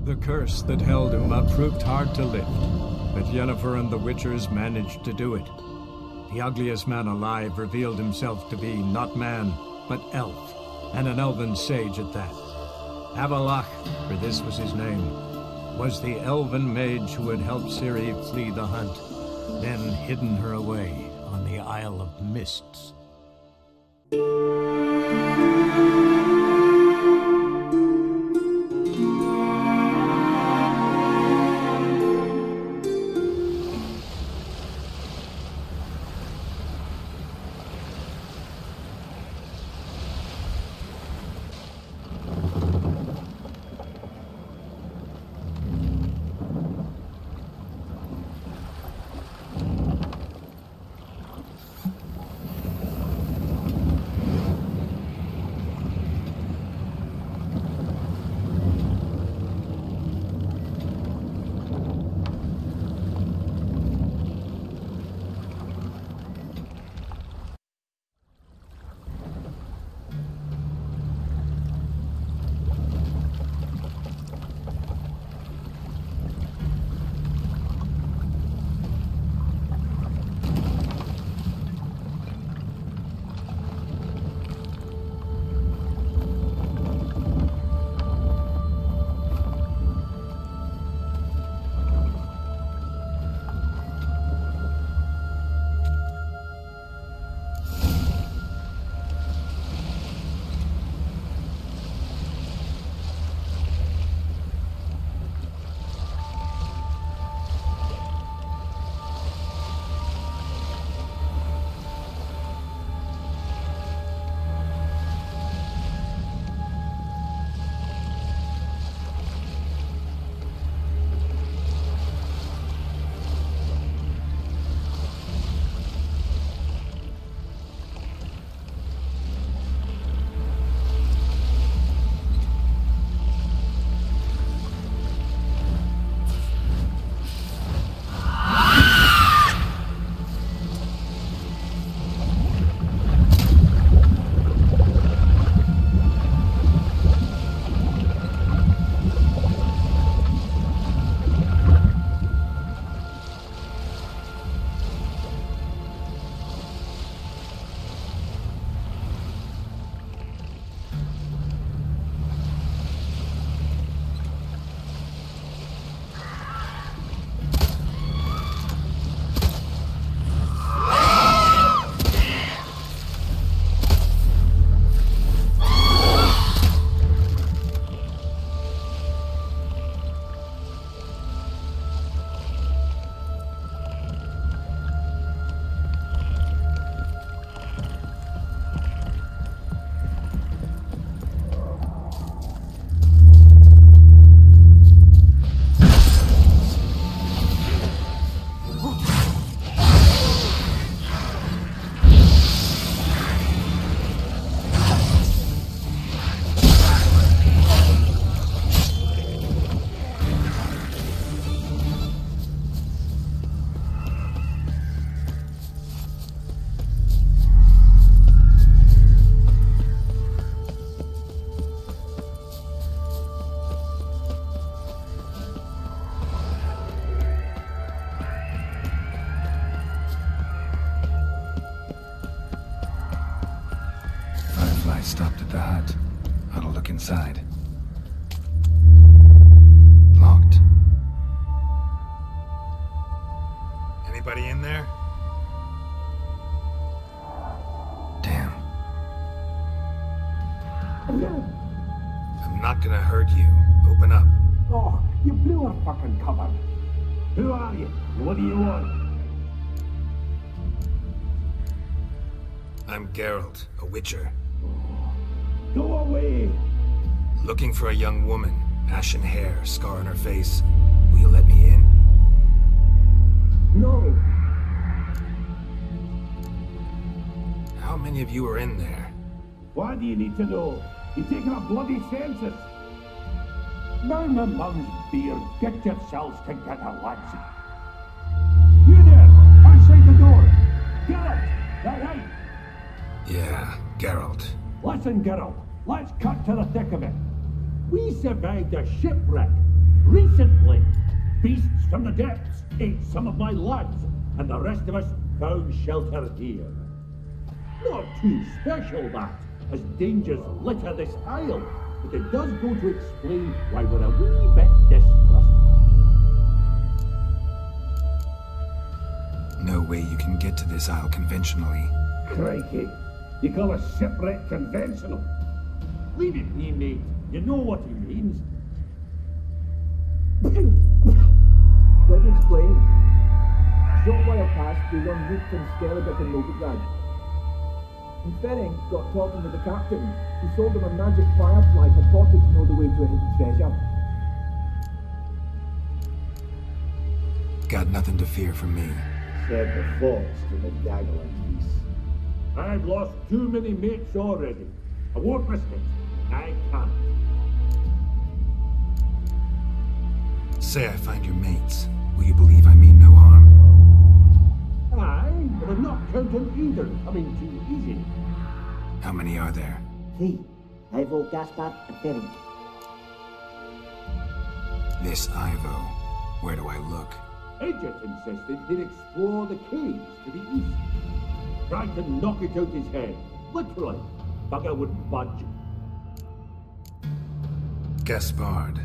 The curse that held Uma proved hard to lift, but Yennefer and the Witchers managed to do it. The ugliest man alive revealed himself to be not man, but elf, and an elven sage at that. Avalach, for this was his name, was the elven mage who had helped Ciri flee the hunt, then hidden her away on the Isle of Mists. Stopped at the hut. Ought to look inside. Locked. Anybody in there? Damn. I'm not gonna hurt you. Open up. Oh, you blew our fucking cover. Who are you? What do you want? I'm Geralt, a witcher. Go away! Looking for a young woman. Ashen hair, scar on her face. Will you let me in? No! How many of you are in there? Why do you need to know? You're taking a bloody census! Now my mum's beard, get yourselves together, lads. You there, outside the door! Geralt, that right? Yeah, Geralt. Listen, Geralt, let's cut to the thick of it. We survived a shipwreck. Recently, beasts from the depths ate some of my lads, and the rest of us found shelter here. Not too special, that, as dangers litter this isle, but it does go to explain why we're a wee bit distrustful. No way you can get to this isle conventionally. Crikey, you call a shipwreck conventional? Leave it be, mate. You know what he means. Let me explain. A short while past, we won Root and Skellige in Novigrad. And Ferenc got talking with the captain. He sold him a magic firefly, purported to know the way to a hidden treasure. Got nothing to fear from me. Said the fox to the gaggling geese. I've lost too many mates already. I won't risk it. I can't. Say I find your mates. Will you believe I mean no harm? Aye, but I'm not counting either coming too easy. How many are there? 3. Ivo, Gaspar, and Ferenc. This Ivo. Where do I look? Edget insisted he'd explore the caves to the east. Tried to knock it out his head. Literally. Bugger wouldn't budge. Gaspard.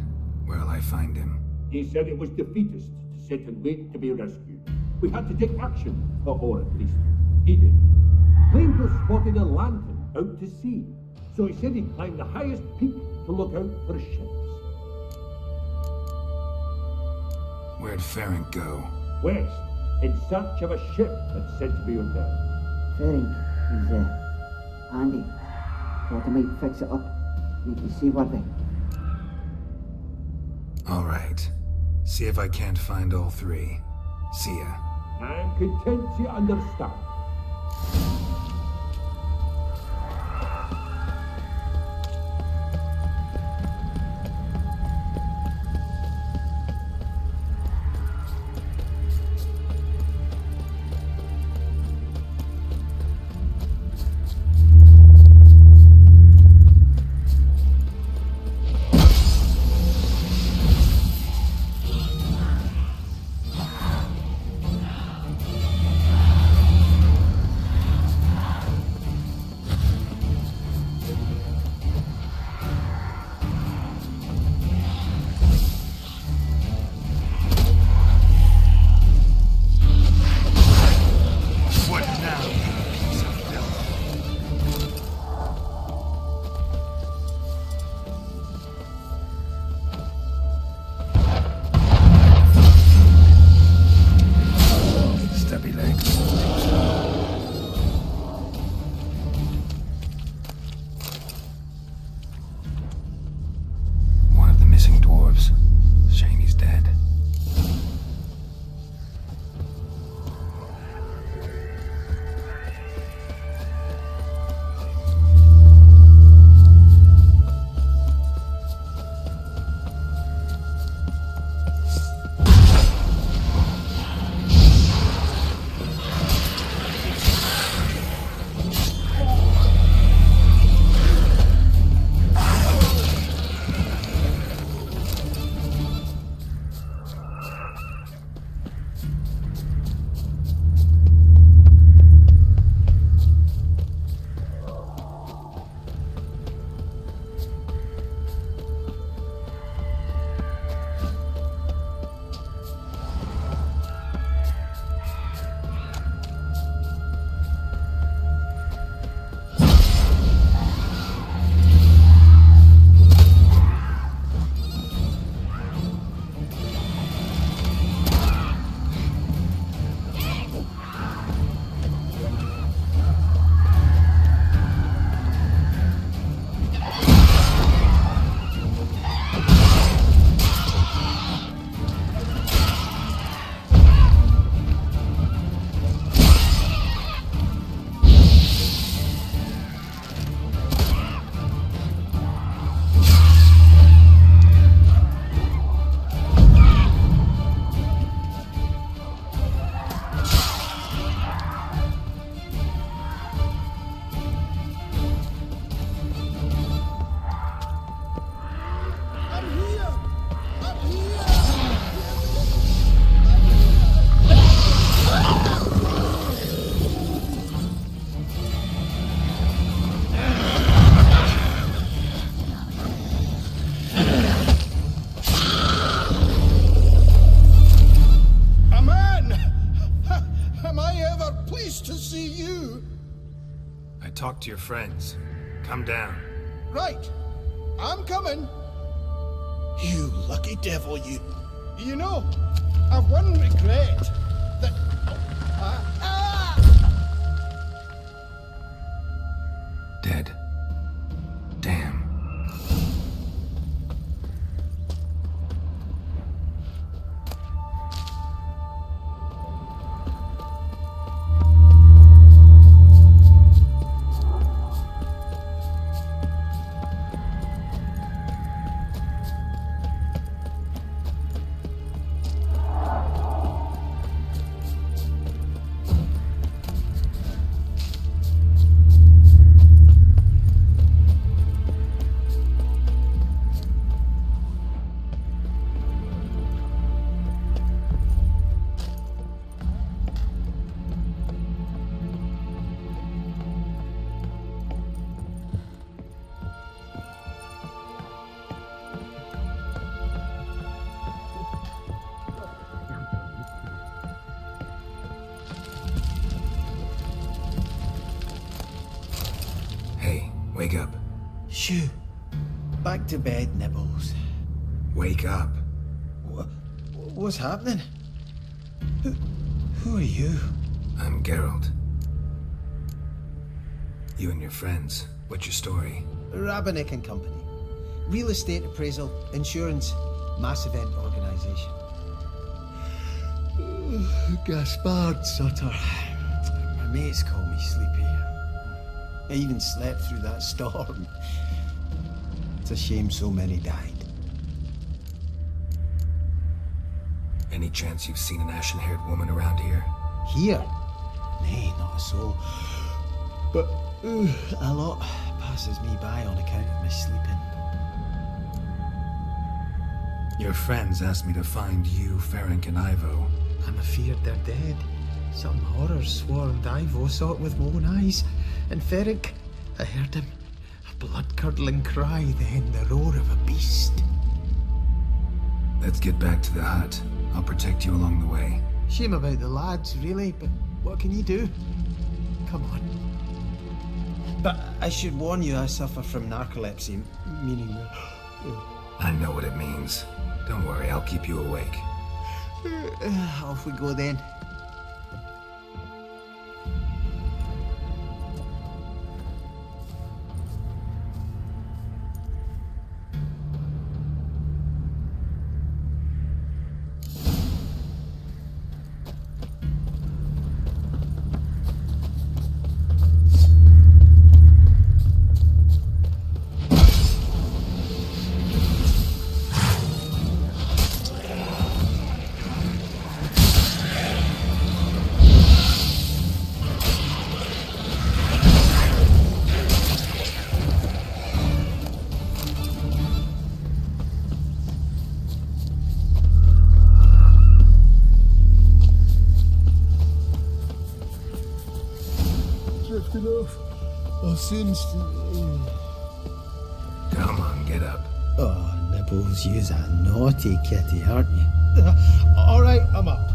Where'll I find him? He said it was defeatist to sit and wait to be rescued. We had to take action, or at least he did. Claimed to have spotted a lantern out to sea, so he said he'd climb the highest peak to look out for ships. Where'd Ferenc go? West, in search of a ship that's said to be repaired. Ferenc, he's handy. Thought I might fix it up. Make you seaworthy. All right. See if I can't find all 3. See ya. I'm content you understand. talk to your friends. Come down. Right. I'm coming. You lucky devil, you. You know, I've one regret. That... Dead. Damn. Wake up. Shoo. Back to bed, Nibbles. Wake up. What's happening? Who are you? I'm Geralt. You and your friends. What's your story? Rabbinick and Company. Real estate appraisal, insurance, mass event organisation. Gaspard Sutter. My mates call me Sleepy. I even slept through that storm. It's a shame so many died. Any chance you've seen an ashen-haired woman around here? Here? Nay, not a soul. But a lot passes me by on account of my sleeping. Your friends asked me to find you, Ferenc, and Ivo. I'm afeard they're dead. Some horrors swarmed Ivo, saw it with my own eyes. And Ferenc, I heard him. A blood-curdling cry, then the roar of a beast. Let's get back to the hut. I'll protect you along the way. Shame about the lads, really, but what can you do? Come on. But I should warn you, I suffer from narcolepsy, meaning... I know what it means. Don't worry, I'll keep you awake. Off we go then. I'll soon... Come on, get up. Oh, Nibbles, you's a naughty kitty, aren't you? Alright, I'm up.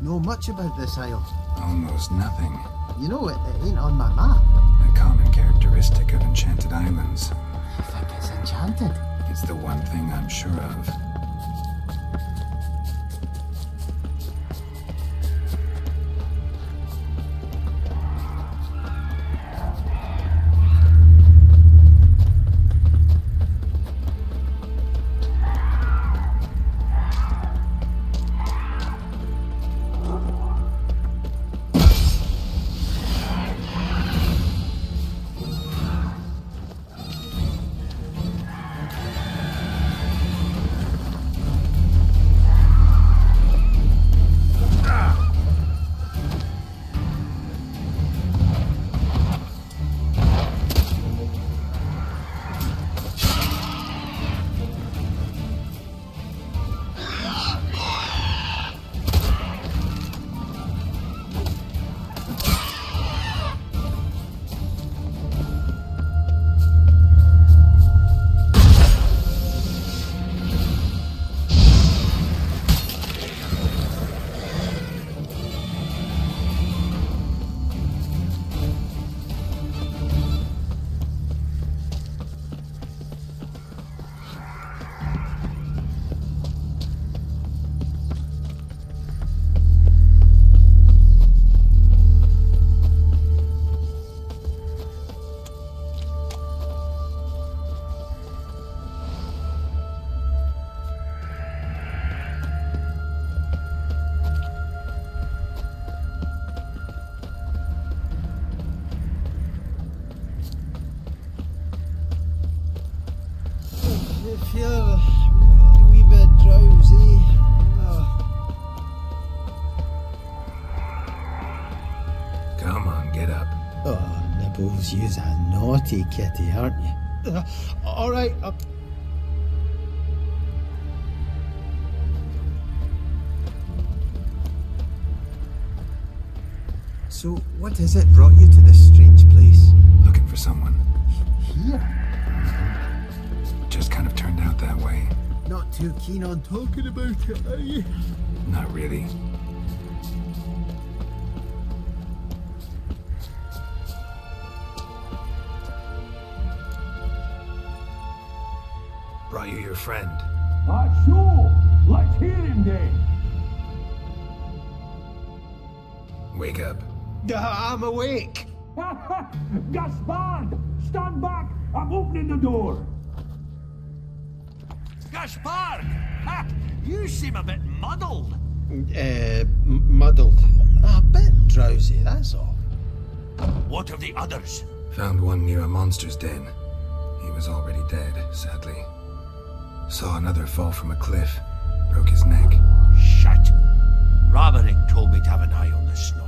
Know much about this isle? Almost nothing. You know, it ain't on my map. A common characteristic of enchanted islands. I think it's enchanted. It's the one thing I'm sure of. feel a wee bit drowsy. Come on, get up. Oh, Nibbles, you's a naughty kitty, aren't you? All right. So, what is it brought you to this strange place? Looking for someone. Here? Just kind of turned out that way. Not too keen on talking about it, are you? Not really. Brought you your friend. Sure. Let's hear him then. Wake up. I'm awake. Gaspard! Stand back! I'm opening the door! Gaspard! Ha! You seem a bit muddled. Muddled. A bit drowsy, that's all. What of the others? Found one near a monster's den. He was already dead, sadly. Saw another fall from a cliff. Broke his neck. Shit! Roderick told me to have an eye on the snot.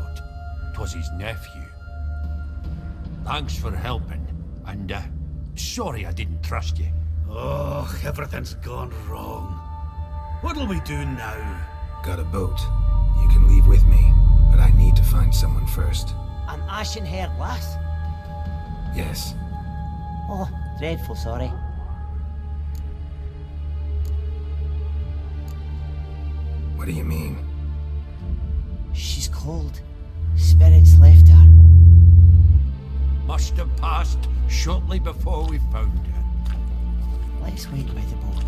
'Twas his nephew. Thanks for helping, and sorry I didn't trust you. Oh, everything's gone wrong. What'll we do now? Got a boat. You can leave with me, but I need to find someone first. An ashen-haired lass? Yes. Oh, dreadful sorry. What do you mean? She's cold. Spirits left her. Must have passed shortly before we found her. Let's wait by the boat.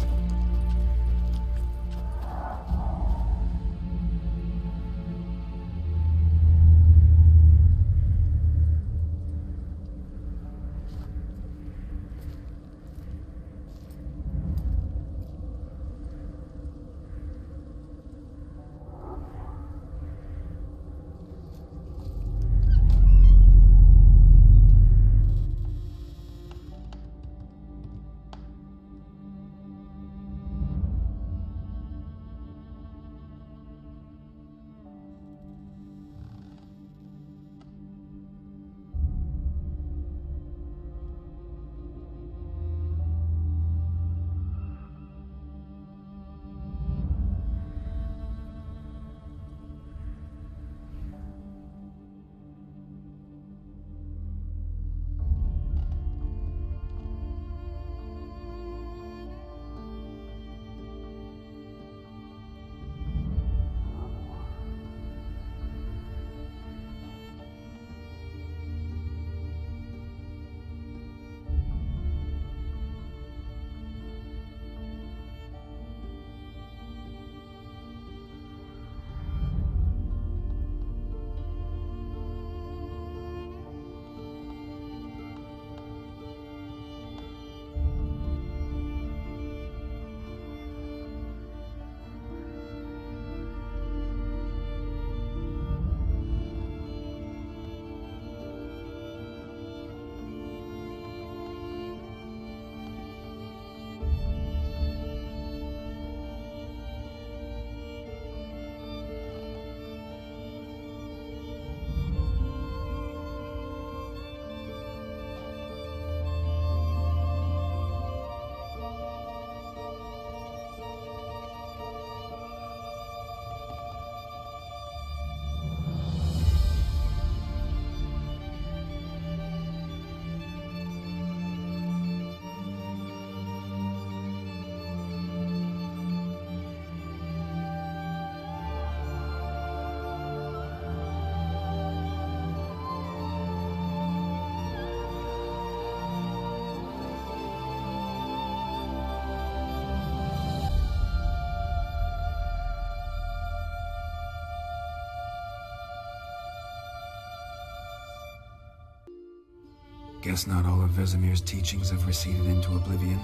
Guess not all of Vesemir's teachings have receded into oblivion.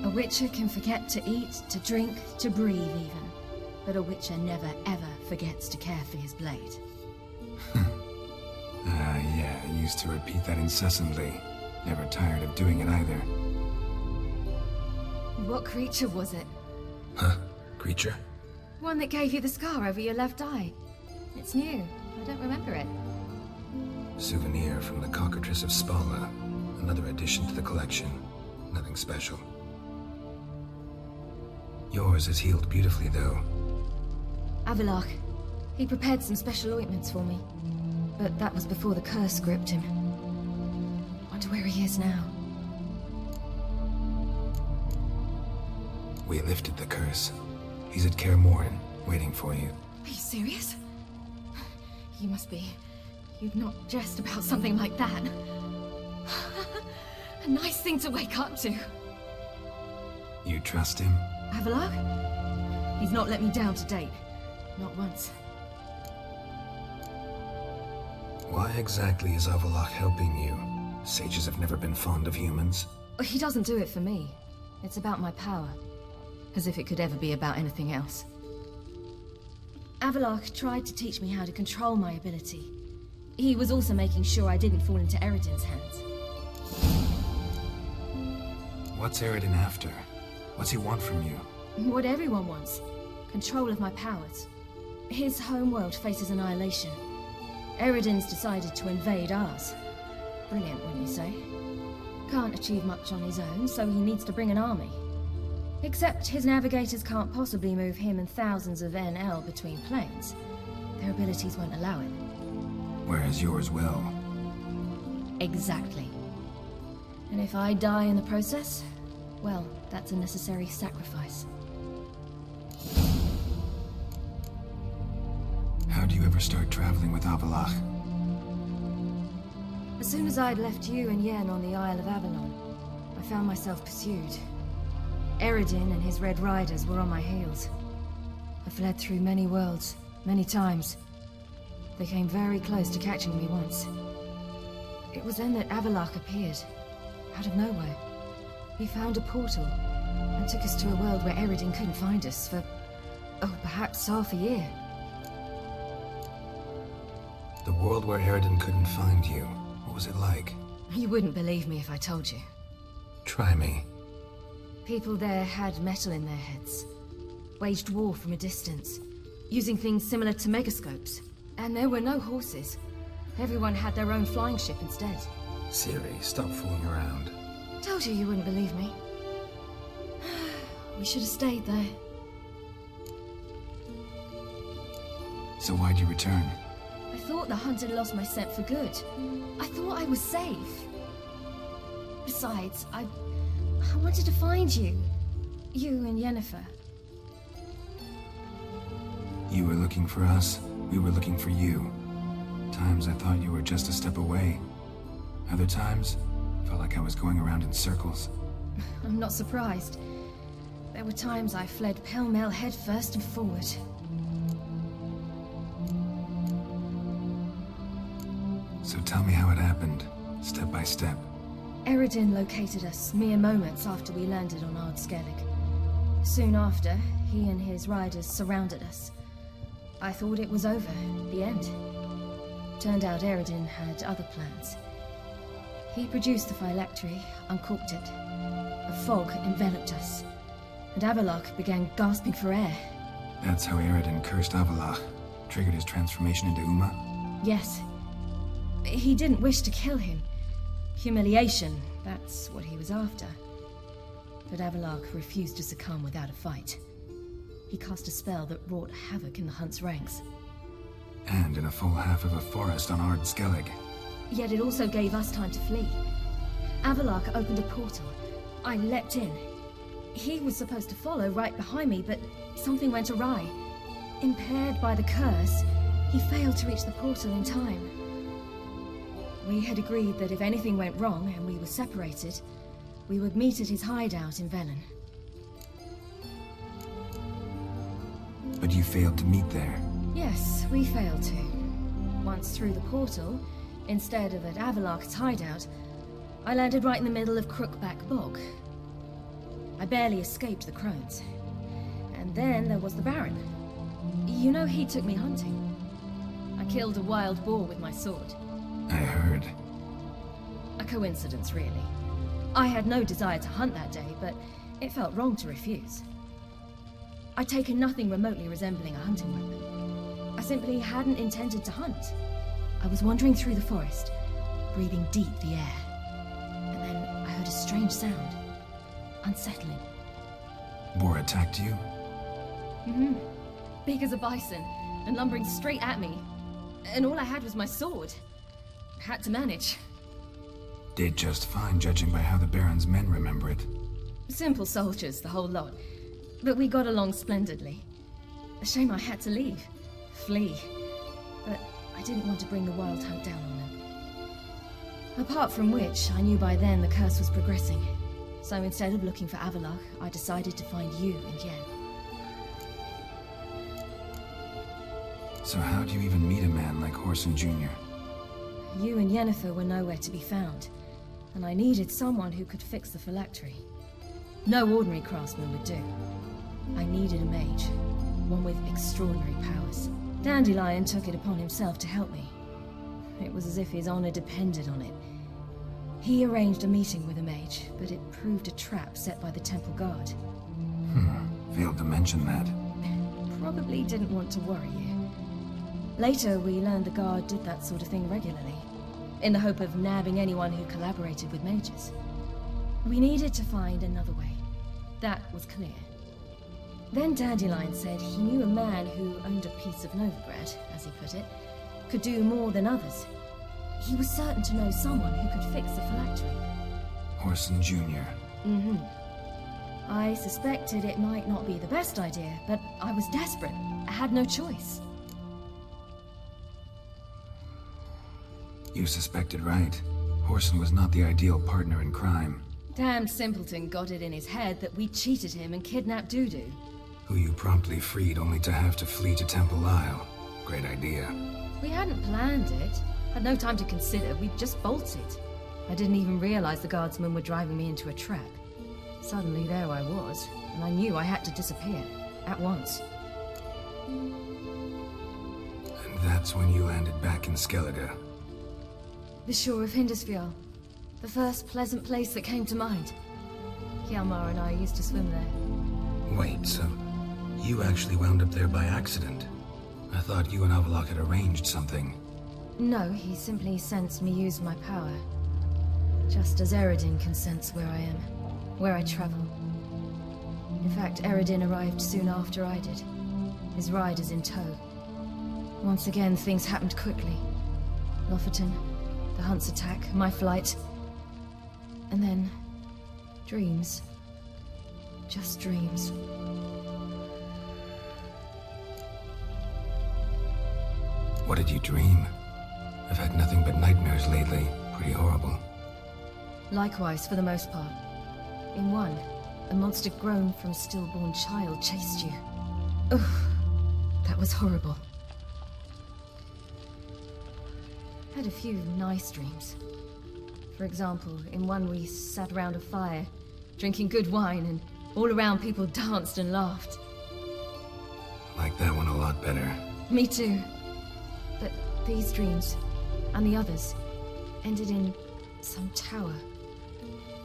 A witcher can forget to eat, to drink, to breathe even. But a witcher never ever forgets to care for his blade. Yeah, I used to repeat that incessantly. Never tired of doing it either. What creature was it? Huh? Creature? One that gave you the scar over your left eye. It's new. I don't remember it. Souvenir from the Cockatrice of Spala. Another addition to the collection. Nothing special. Yours is healed beautifully, though. Avallac'h. He prepared some special ointments for me. But that was before the curse gripped him. Wonder where he is now. We lifted the curse. He's at Kaer Morhen, waiting for you. Are you serious? You must be. You'd not jest about something like that. A nice thing to wake up to. You trust him? Avallac'h? He's not let me down to date. Not once. Why exactly is Avallac'h helping you? Sages have never been fond of humans. He doesn't do it for me. It's about my power. As if it could ever be about anything else. Avallac'h tried to teach me how to control my ability. He was also making sure I didn't fall into Eredin's hands. What's Eredin after? What's he want from you? What everyone wants. Control of my powers. His homeworld faces annihilation. Eredin's decided to invade ours. Brilliant, wouldn't you say? Can't achieve much on his own, so he needs to bring an army. Except his navigators can't possibly move him and thousands of NL between planes. Their abilities won't allow it. Whereas yours will. Exactly. And if I die in the process, well, that's a necessary sacrifice. How'd you ever start traveling with Avallac'h? As soon as I'd left you and Yen on the Isle of Avalon, I found myself pursued. Eredin and his Red Riders were on my heels. I fled through many worlds, many times. They came very close to catching me once. It was then that Avallac'h appeared, out of nowhere. He found a portal, and took us to a world where Eredin couldn't find us for, perhaps half a year. The world where Eredin couldn't find you. What was it like? You wouldn't believe me if I told you. Try me. People there had metal in their heads. Waged war from a distance, using things similar to megascopes. And there were no horses. Everyone had their own flying ship instead. Ciri, stop fooling around. Told you wouldn't believe me. We should have stayed there. So why'd you return? I thought the hunt had lost my scent for good. I thought I was safe. Besides, I wanted to find you. You and Yennefer. You were looking for us, we were looking for you. Times I thought you were just a step away. Other times, felt like I was going around in circles. I'm not surprised. There were times I fled pell-mell headfirst and forward. So tell me how it happened, step by step. Eredin located us mere moments after we landed on Ard Skellig. Soon after, he and his riders surrounded us. I thought it was over, the end. Turned out Eredin had other plans. He produced the phylactery, uncorked it. A fog enveloped us, and Avallac'h began gasping for air. That's how Eredin cursed Avallac'h, triggered his transformation into Uma? Yes. He didn't wish to kill him. Humiliation, that's what he was after. But Avallac'h refused to succumb without a fight. He cast a spell that wrought havoc in the Hunt's ranks. And in a full half of a forest on Ard Skellig. Yet it also gave us time to flee. Avallac'h opened a portal. I leapt in. He was supposed to follow right behind me, but something went awry. Impaired by the curse, he failed to reach the portal in time. We had agreed that if anything went wrong and we were separated, we would meet at his hideout in Velen. But you failed to meet there. Yes, we failed to. Once through the portal, instead of at Avallac'h's hideout, I landed right in the middle of Crookback Bog. I barely escaped the crones. And then there was the Baron. You know, he took me hunting. I killed a wild boar with my sword. I heard. A coincidence, really. I had no desire to hunt that day, but It felt wrong to refuse. I'd taken nothing remotely resembling a hunting weapon. I simply hadn't intended to hunt. I was wandering through the forest, breathing deep the air. And then I heard a strange sound. Unsettling. Boar attacked you? Mm-hmm. Big as a bison, and lumbering straight at me. And all I had was my sword. Had to manage. Did just fine, judging by how the Baron's men remember it. Simple soldiers, the whole lot. But we got along splendidly. A shame I had to leave. Flee. But I didn't want to bring the wild hunt down on them. Apart from which, I knew by then the curse was progressing. So instead of looking for Avallac'h, I decided to find you and Yen. So how do you even meet a man like Whoreson Jr.? You and Yennefer were nowhere to be found, and I needed someone who could fix the phylactery. No ordinary craftsman would do. I needed a mage, one with extraordinary powers. Dandelion took it upon himself to help me. It was as if his honor depended on it. He arranged a meeting with a mage, but it proved a trap set by the temple guard. Failed to mention that. Probably didn't want to worry you. Later, we learned the guard did that sort of thing regularly, in the hope of nabbing anyone who collaborated with mages. We needed to find another way. That was clear. Then Dandelion said he knew a man who owned a piece of Novigrad, as he put it, could do more than others. He was certain to know someone who could fix the phylactery. Whoreson Jr. Mm-hmm. I suspected it might not be the best idea, but I was desperate. I had no choice. You suspected right. Whoreson was not the ideal partner in crime. Damned simpleton got it in his head that we cheated him and kidnapped Dudu. Who you promptly freed only to have to flee to Temple Isle. Great idea. We hadn't planned it. Had no time to consider. We just bolted. I didn't even realize the guardsmen were driving me into a trap. Suddenly there I was, and I knew I had to disappear. At once. And that's when you landed back in Skellige. The shore of Hindisfjall. The first pleasant place that came to mind. Hjalmar and I used to swim there. Wait, so you actually wound up there by accident? I thought you and Avallac'h had arranged something. No, he simply sensed me use my power. Just as Eredin can sense where I am, where I travel. In fact, Eredin arrived soon after I did. His riders in tow. Once again, things happened quickly. Lofoten, the hunt's attack, my flight. And then, dreams. Just dreams. What did you dream? I've had nothing but nightmares lately. Pretty horrible. Likewise, for the most part. In one, a monster grown from a stillborn child chased you. Ugh, that was horrible. Had a few nice dreams. For example, in one we sat around a fire, drinking good wine, and all around people danced and laughed. Like that one a lot better. Me too. But these dreams, and the others, ended in some tower.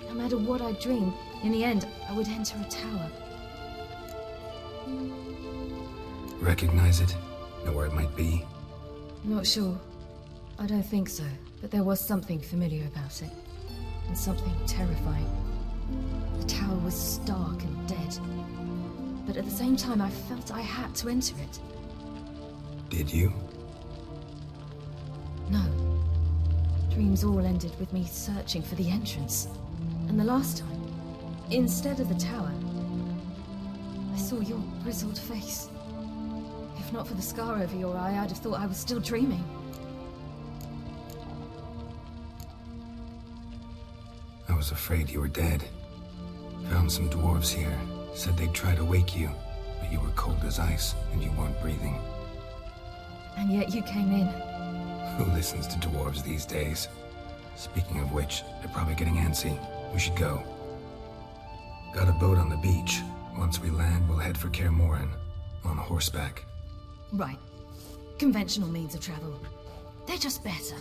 No matter what I dreamed, in the end, I would enter a tower. Recognize it? Know where it might be? Not sure. I don't think so, but there was something familiar about it. And something terrifying. The tower was stark and dead. But at the same time, I felt I had to enter it. Did you? No. Dreams all ended with me searching for the entrance. And the last time, instead of the tower, I saw your grizzled face. If not for the scar over your eye, I'd have thought I was still dreaming. I was afraid you were dead. Found some dwarves here. Said they'd try to wake you, but you were cold as ice, and you weren't breathing. And yet you came in. Who listens to dwarves these days? Speaking of which, they're probably getting antsy. We should go. Got a boat on the beach. Once we land, we'll head for Kaer Morhen. On horseback. Right. Conventional means of travel. They're just better.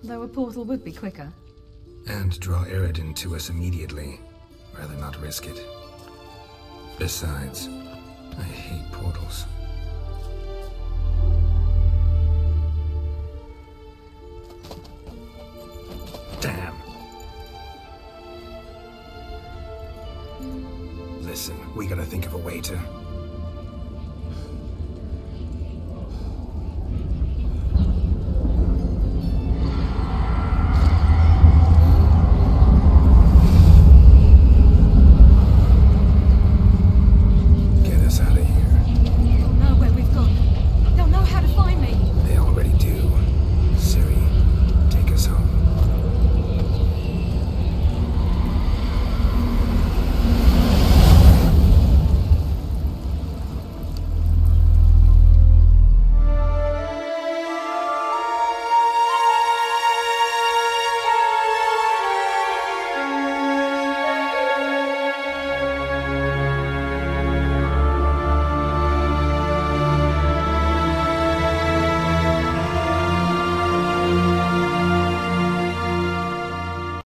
Though a portal would be quicker. And draw Eredin to us immediately. Rather not risk it. Besides, I hate portals. Damn. Listen, we gotta think of a way to...